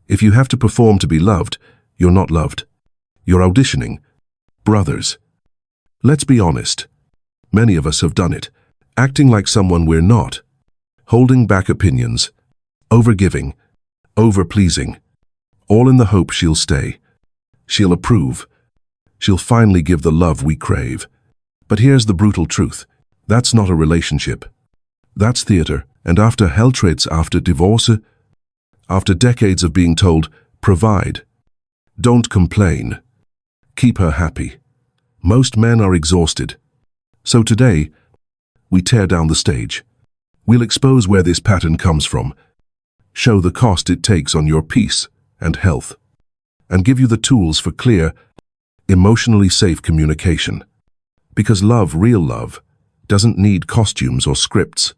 If you have to perform to be loved, you're not loved. You're auditioning. Brothers, let's be honest. Many of us have done it, acting like someone we're not, holding back opinions, overgiving, over-pleasing, all in the hope she'll stay. She'll approve. She'll finally give the love we crave. But here's the brutal truth. That's not a relationship. That's theater, and after heltrates, after divorce, after decades of being told, provide, don't complain, keep her happy, most men are exhausted. So today, we tear down the stage. We'll expose where this pattern comes from, show the cost it takes on your peace and health, and give you the tools for clear, emotionally safe communication. Because love, real love, doesn't need costumes or scripts.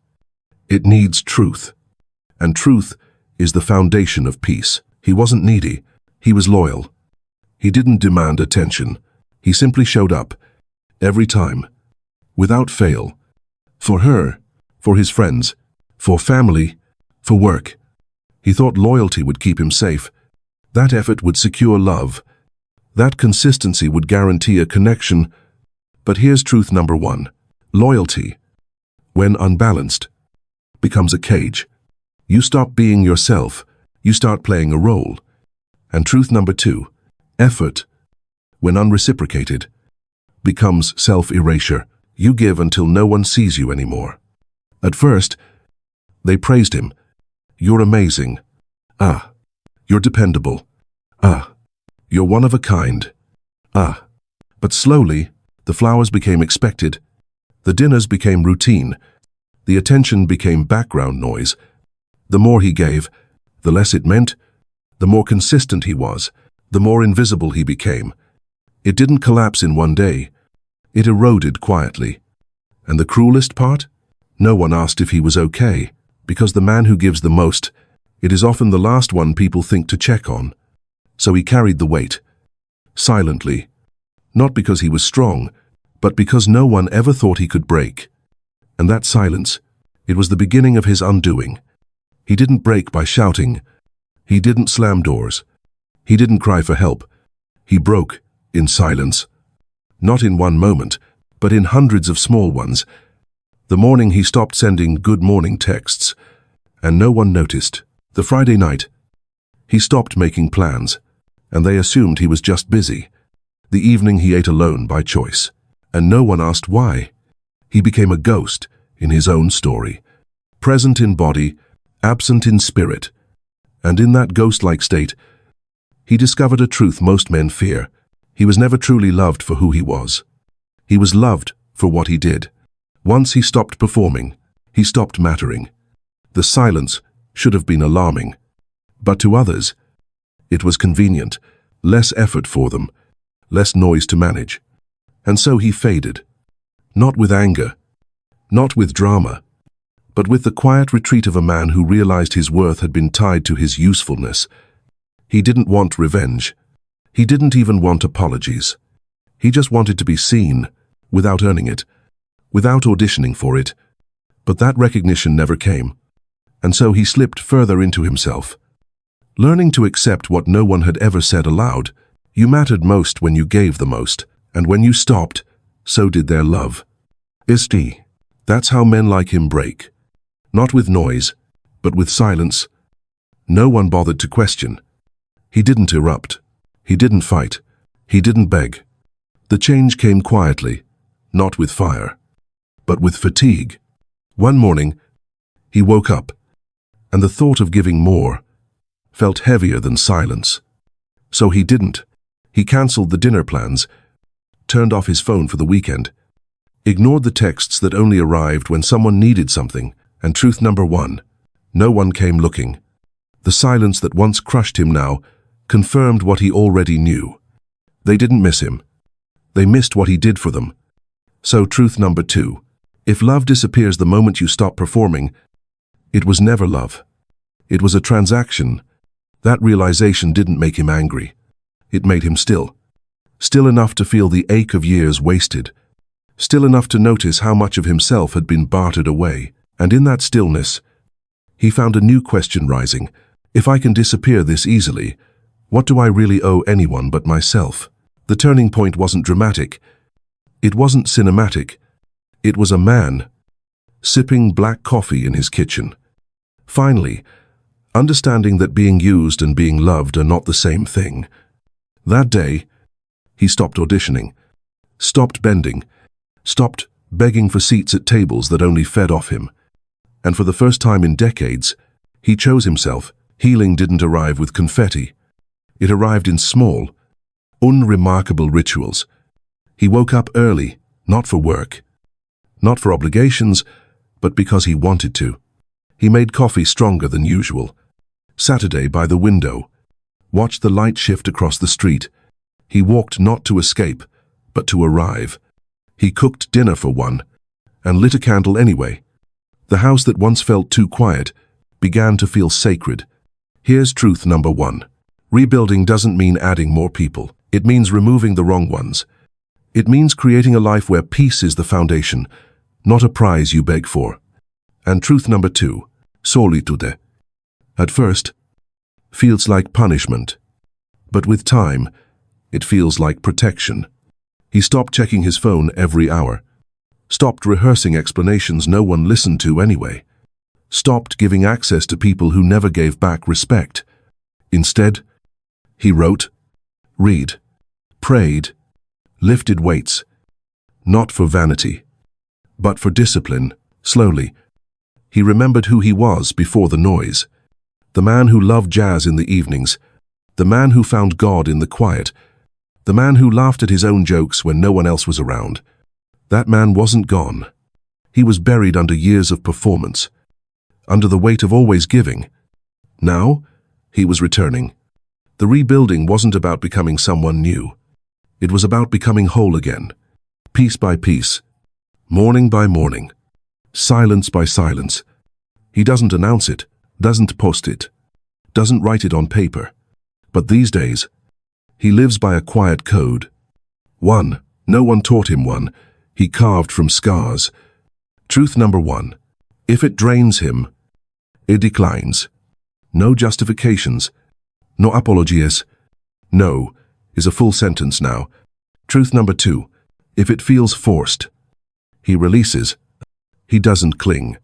It needs truth. And truth is the foundation of peace. He wasn't needy. He was loyal. He didn't demand attention. He simply showed up, every time, without fail, for her, for his friends, for family, for work. He thought loyalty would keep him safe. That effort would secure love. That consistency would guarantee a connection. But here's truth number one. Loyalty, when unbalanced, becomes a cage. You stop being yourself. You start playing a role. And truth number two. Effort, when unreciprocated, becomes self-erasure. You give until no one sees you anymore. At first, they praised him. You're amazing. Ah. You're dependable. Ah. You're one of a kind. Ah. But slowly, the flowers became expected. The dinners became routine. The attention became background noise. The more he gave, the less it meant. The more consistent he was, the more invisible he became. It didn't collapse in one day. It eroded quietly. And the cruelest part? No one asked if he was okay, because the man who gives the most, it is often the last one people think to check on. So he carried the weight, silently, not because he was strong, but because no one ever thought he could break. And that silence, it was the beginning of his undoing. He didn't break by shouting. He didn't slam doors. He didn't cry for help. He broke in silence. Not in one moment, but in hundreds of small ones. The morning he stopped sending good morning texts, and no one noticed. The Friday night, he stopped making plans, and they assumed he was just busy. The evening he ate alone by choice, and no one asked why. He became a ghost in his own story, present in body, absent in spirit. And in that ghost-like state, he discovered a truth most men fear. He was never truly loved for who he was. He was loved for what he did. Once he stopped performing, he stopped mattering. The silence should have been alarming. But to others, it was convenient, less effort for them, less noise to manage. And so he faded. Not with anger, not with drama, but with the quiet retreat of a man who realized his worth had been tied to his usefulness. He didn't want revenge. He didn't even want apologies. He just wanted to be seen, without earning it, without auditioning for it. But that recognition never came. And so he slipped further into himself, learning to accept what no one had ever said aloud. You mattered most when you gave the most, and when you stopped, so did their love. Isti. That's how men like him break. Not with noise, but with silence. No one bothered to question. He didn't erupt. He didn't fight. He didn't beg. The change came quietly, not with fire, but with fatigue. One morning, he woke up, and the thought of giving more felt heavier than silence. So he didn't. He cancelled the dinner plans, turned off his phone for the weekend, ignored the texts that only arrived when someone needed something. And truth number one, no one came looking. The silence that once crushed him now confirmed what he already knew. They didn't miss him. They missed what he did for them. So truth number two, if love disappears the moment you stop performing, it was never love. It was a transaction. That realization didn't make him angry. It made him still. Still enough to feel the ache of years wasted. Still enough to notice how much of himself had been bartered away. And in that stillness, he found a new question rising. If I can disappear this easily, what do I really owe anyone but myself? The turning point wasn't dramatic. It wasn't cinematic. It was a man, sipping black coffee in his kitchen. Finally, understanding that being used and being loved are not the same thing. That day, he stopped auditioning, stopped bending, stopped begging for seats at tables that only fed off him. And for the first time in decades, he chose himself. Healing didn't arrive with confetti. It arrived in small, unremarkable rituals. He woke up early, not for work, not for obligations, but because he wanted to. He made coffee stronger than usual. Saturday by the window, watched the light shift across the street. He walked not to escape, but to arrive. He cooked dinner for one, and lit a candle anyway. The house that once felt too quiet began to feel sacred. Here's truth number one. Rebuilding doesn't mean adding more people. It means removing the wrong ones. It means creating a life where peace is the foundation, not a prize you beg for. And truth number two, solitude. At first, feels like punishment. But with time, it feels like protection. He stopped checking his phone every hour. Stopped rehearsing explanations no one listened to anyway. Stopped giving access to people who never gave back respect. Instead, he wrote, read, prayed, lifted weights. Not for vanity, but for discipline. Slowly, he remembered who he was before the noise. The man who loved jazz in the evenings. The man who found God in the quiet. The man who laughed at his own jokes when no one else was around. That man wasn't gone. He was buried under years of performance, under the weight of always giving. Now, he was returning. The rebuilding wasn't about becoming someone new. It was about becoming whole again, piece by piece, morning by morning, silence by silence. He doesn't announce it, doesn't post it, doesn't write it on paper. But these days, he lives by a quiet code. One, no one taught him one. He carved from scars. Truth number one, if it drains him, it declines. No justifications, no apologies. No is a full sentence now. Truth number two, if it feels forced, he releases. He doesn't cling,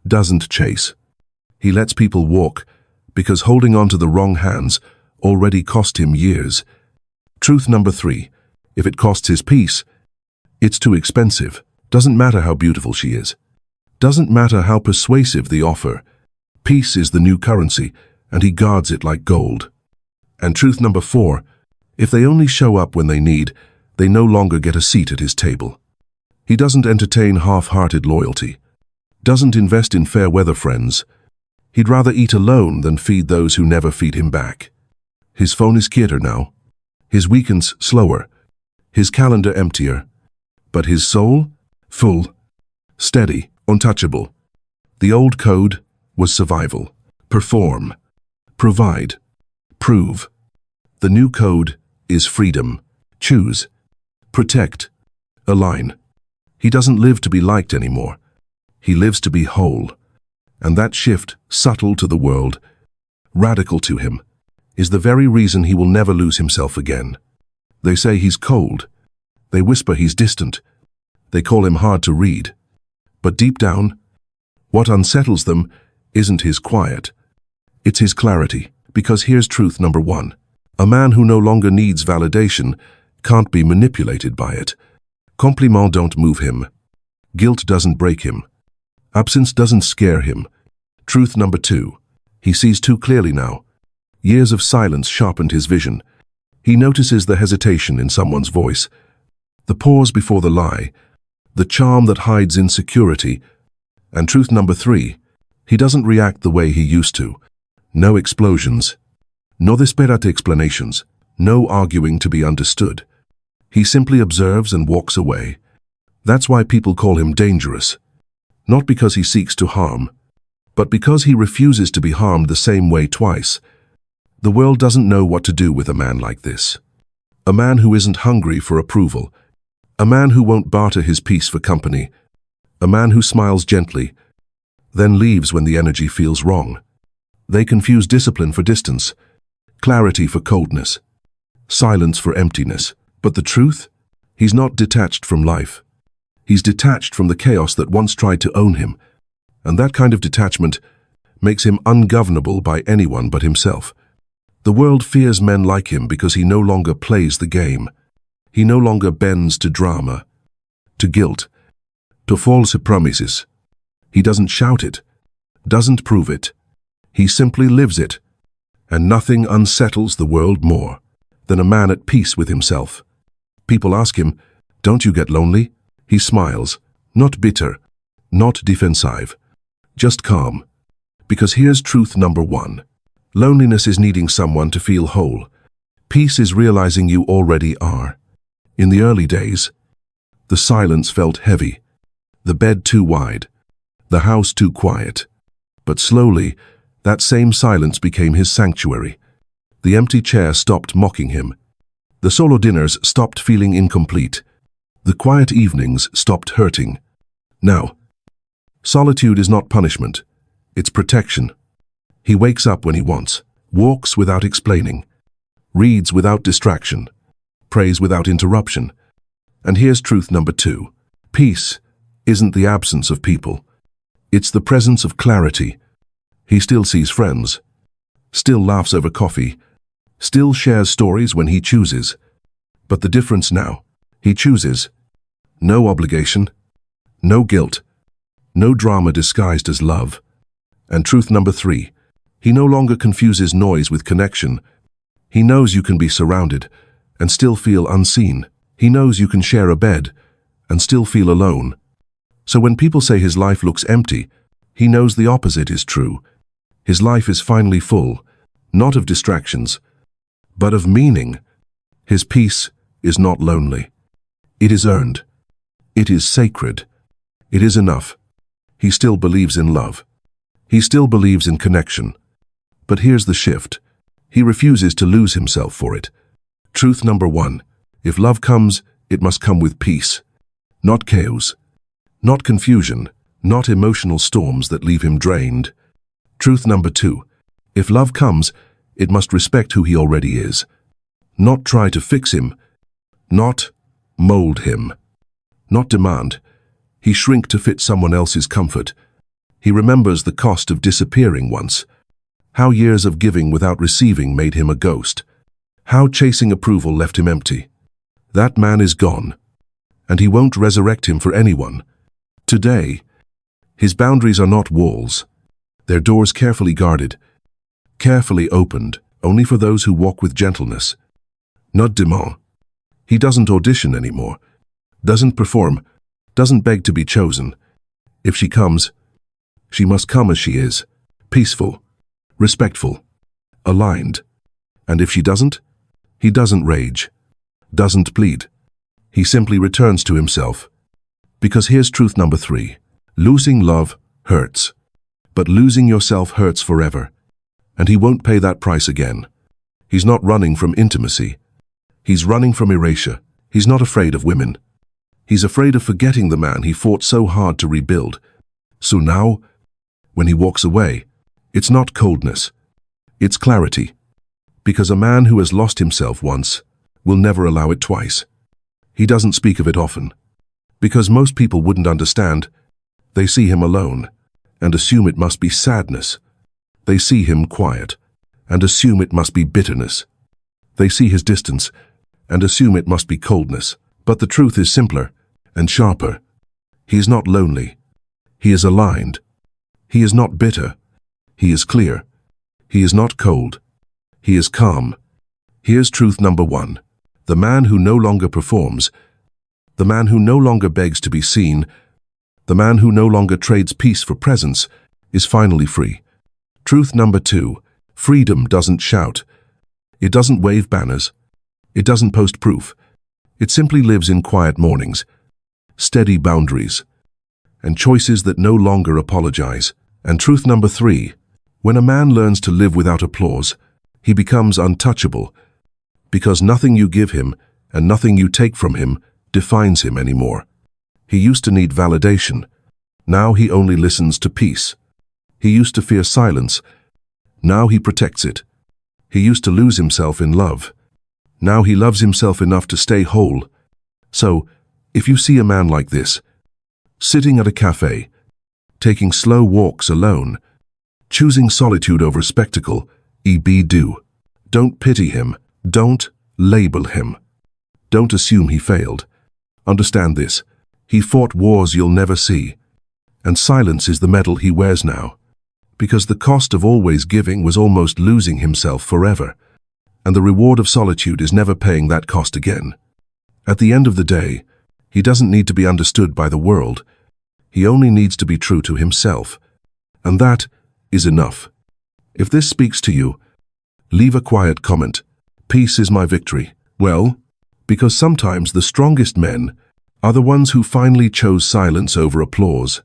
doesn't chase. He lets people walk, because holding on to the wrong hands already cost him years. Truth number three, if it costs his peace, it's too expensive. Doesn't matter how beautiful she is. Doesn't matter how persuasive the offer. Peace is the new currency, and he guards it like gold. And truth number four, if they only show up when they need, they no longer get a seat at his table. He doesn't entertain half-hearted loyalty. Doesn't invest in fair-weather friends. He'd rather eat alone than feed those who never feed him back. His phone is quieter now. His weekends slower. His calendar emptier. But his soul? Full. Steady. Untouchable. The old code was survival. Perform. Provide. Prove. The new code is freedom. Choose. Protect. Align. He doesn't live to be liked anymore. He lives to be whole. And that shift, subtle to the world, radical to him, is the very reason he will never lose himself again. They say he's cold. They whisper he's distant. They call him hard to read. But deep down, what unsettles them isn't his quiet. It's his clarity. Because here's truth number one. A man who no longer needs validation can't be manipulated by it. Compliments don't move him. Guilt doesn't break him. Absence doesn't scare him. Truth number two. He sees too clearly now. Years of silence sharpened his vision. He notices the hesitation in someone's voice, the pause before the lie, the charm that hides insecurity. And truth number three, he doesn't react the way he used to. No explosions. No desperate explanations. No arguing to be understood. He simply observes and walks away. That's why people call him dangerous. Not because he seeks to harm, but because he refuses to be harmed the same way twice. The world doesn't know what to do with a man like this. A man who isn't hungry for approval. A man who won't barter his peace for company. A man who smiles gently, then leaves when the energy feels wrong. They confuse discipline for distance, clarity for coldness, silence for emptiness. But the truth? He's not detached from life. He's detached from the chaos that once tried to own him. And that kind of detachment makes him ungovernable by anyone but himself. The world fears men like him because he no longer plays the game. He no longer bends to drama, to guilt, to false promises. He doesn't shout it, doesn't prove it. He simply lives it. And nothing unsettles the world more than a man at peace with himself. People ask him, "Don't you get lonely?" He smiles, not bitter, not defensive, just calm. Because here's truth number one. Loneliness is needing someone to feel whole. Peace is realizing you already are. In the early days, the silence felt heavy, the bed too wide, the house too quiet. But slowly, that same silence became his sanctuary. The empty chair stopped mocking him. The solo dinners stopped feeling incomplete. The quiet evenings stopped hurting. Now, solitude is not punishment. It's protection. He wakes up when he wants, walks without explaining, reads without distraction, prays without interruption. And here's truth number two. Peace isn't the absence of people. It's the presence of clarity. He still sees friends, still laughs over coffee, still shares stories when he chooses. But the difference now, he chooses. No obligation, no guilt, no drama disguised as love. And truth number three, he no longer confuses noise with connection. He knows you can be surrounded and still feel unseen. He knows you can share a bed and still feel alone. So when people say his life looks empty, he knows the opposite is true. His life is finally full, not of distractions, but of meaning. His peace is not lonely. It is earned. It is sacred. It is enough. He still believes in love. He still believes in connection. But here's the shift. He refuses to lose himself for it. Truth number one. If love comes, it must come with peace. Not chaos. Not confusion. Not emotional storms that leave him drained. Truth number two. If love comes, it must respect who he already is. Not try to fix him. Not mold him. Not demand. He shrink to fit someone else's comfort. He remembers the cost of disappearing once. How years of giving without receiving made him a ghost. How chasing approval left him empty. That man is gone, and he won't resurrect him for anyone. Today, his boundaries are not walls. They're doors carefully guarded, carefully opened, only for those who walk with gentleness. Not demand. He doesn't audition anymore, doesn't perform, doesn't beg to be chosen. If she comes, she must come as she is, peaceful, respectful, aligned. And if she doesn't, he doesn't rage, doesn't plead. He simply returns to himself. Because here's truth number three. Losing love hurts, but losing yourself hurts forever. And he won't pay that price again. He's not running from intimacy. He's running from erasure. He's not afraid of women. He's afraid of forgetting the man he fought so hard to rebuild. So now, when he walks away, it's not coldness. It's clarity. Because a man who has lost himself once will never allow it twice. He doesn't speak of it often. Because most people wouldn't understand. They see him alone and assume it must be sadness. They see him quiet and assume it must be bitterness. They see his distance and assume it must be coldness. But the truth is simpler and sharper. He is not lonely. He is aligned. He is not bitter. He is clear. He is not cold. He is calm. Here's truth number one. The man who no longer performs, the man who no longer begs to be seen, the man who no longer trades peace for presence, is finally free. Truth number two. Freedom doesn't shout. It doesn't wave banners. It doesn't post proof. It simply lives in quiet mornings, steady boundaries, and choices that no longer apologize. And truth number three. When a man learns to live without applause, he becomes untouchable, because nothing you give him and nothing you take from him defines him anymore. He used to need validation. Now he only listens to peace. He used to fear silence. Now he protects it. He used to lose himself in love. Now he loves himself enough to stay whole. So, if you see a man like this, sitting at a cafe, taking slow walks alone, choosing solitude over spectacle, do. Don't pity him. Don't label him. Don't assume he failed. Understand this. He fought wars you'll never see. And silence is the medal he wears now. Because the cost of always giving was almost losing himself forever. And the reward of solitude is never paying that cost again. At the end of the day, he doesn't need to be understood by the world. He only needs to be true to himself. And that is enough. If this speaks to you, leave a quiet comment. Peace is my victory. Well, because sometimes the strongest men are the ones who finally chose silence over applause.